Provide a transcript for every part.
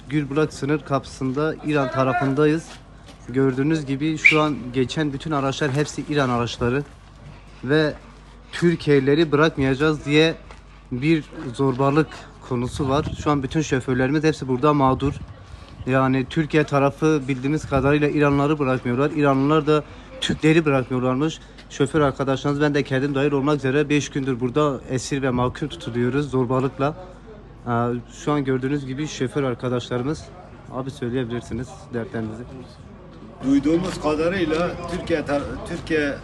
Gülbudak sınır kapısında İran tarafındayız. Gördüğünüz gibi şu an geçen bütün araçlar hepsi İran araçları ve Türkiye'lileri bırakmayacağız diye bir zorbalık konusu var. Şu an bütün şoförlerimiz hepsi burada mağdur. Yani Türkiye tarafı bildiğimiz kadarıyla İranlıları bırakmıyorlar. İranlılar da Türkleri bırakmıyorlarmış. Şoför arkadaşlarımız, ben de kendim dahil olmak üzere 5 gündür burada esir ve mahkum tutuluyoruz zorbalıkla. Şu an gördüğünüz gibi şoför arkadaşlarımız. Abi söyleyebilirsiniz dertlerinizi. Duyduğumuz kadarıyla Türkiye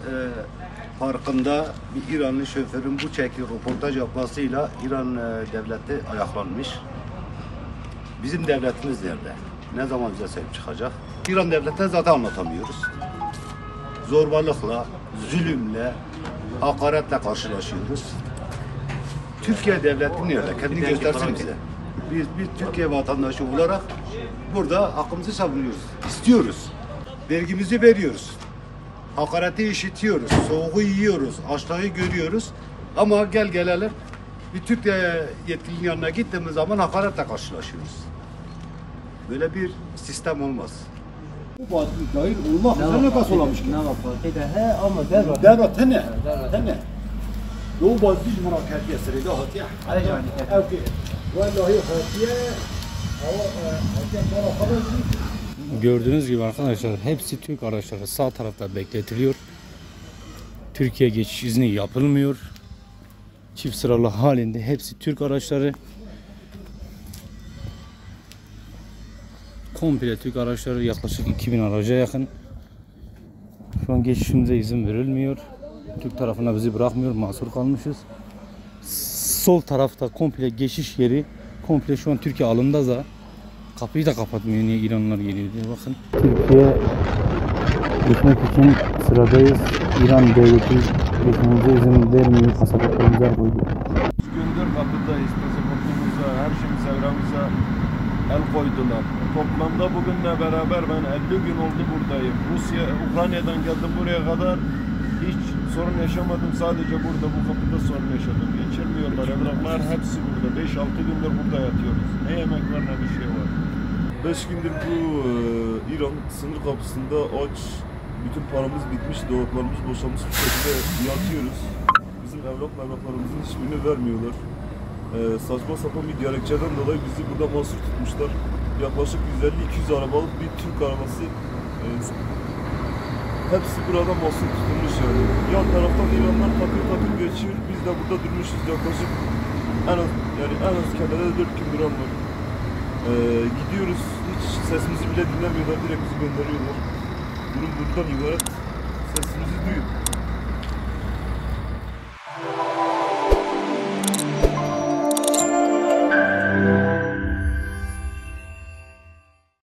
parkında bir İranlı şoförün bu şekilde röportaj yapmasıyla İran devleti ayaklanmış. Bizim devletimiz nerede? Ne zaman bize sahip çıkacak? İran devletine zaten anlatamıyoruz. Zorbalıkla, zulümle, hakaretle karşılaşıyoruz. Türkiye devleti nerede? Kendini göstersin bize. Biz Türkiye vatandaşı olarak burada hakkımızı savunuyoruz. İstiyoruz. Vergimizi veriyoruz. Hakareti işitiyoruz. Soğuğu yiyoruz. Açlığı görüyoruz. Ama gelelim bir Türkiye yetkilinin yanına gittiğimiz zaman hakaretle karşılaşıyoruz. Böyle bir sistem olmaz. Bu bazı dahil olmak üzere nasıl olamış ki? Ne yapar? He ama dervat. Dervat tene. Tene. Bu bazı bir murakabet eseri de hatiye. Aynen. Evet. Vallahi hatiye. Gördüğünüz gibi arkadaşlar hepsi Türk araçları sağ tarafta bekletiliyor. Türkiye geçiş izni yapılmıyor. Çift sıralı halinde hepsi Türk araçları. Komple Türk araçları, yaklaşık 2000 araca yakın. Şu an geçişimize izin verilmiyor. Türk tarafına bizi bırakmıyor. Mahsur kalmışız. Sol tarafta komple geçiş yeri. Komple şu an Türkiye alında da. Kapıyı da kapatmıyor. Niye İranlılar geliyor diye bakın. Türkiye gitmek için sıradayız. İran devleti geçmemize izin vermiyor. Pasaportlarımıza koydu. Gündür kapıdayız. Pasaportumuza, her şeyimize, evramıza el koydular. Toplamda bugünle beraber ben 50 gün oldu buradayım. Ukrayna'dan geldim buraya kadar. Hiç sorun yaşamadım. Sadece burada bu kapıda sorun yaşadım. Geçirmiyorlar. Evraklar hepsi burada. 5-6 gündür burada yatıyoruz. Ne yemek var ne bir şey var. 5 gündür bu İran sınır kapısında aç, bütün paramız bitmiş, dolaplarımız boşalmış bir şekilde yatıyoruz. Bizim evraklarımızın hiçbirini vermiyorlar. Saçma sapan bir gerekçeden dolayı bizi burada mahsur tutmuşlar. Yaklaşık 150-200 arabalık bir Türk arabası hepsi burada mahsur tutulmuş yani. Yan taraftan İranlar takır geçiyor. Biz de burada durmuşuz yaklaşık en az kenarda 4 gündür var. Gidiyoruz, hiç sesimizi bile dinlemiyorlar, direkt bizi gönderiyorlar. Durum buradan ibaret, sesimizi duyun.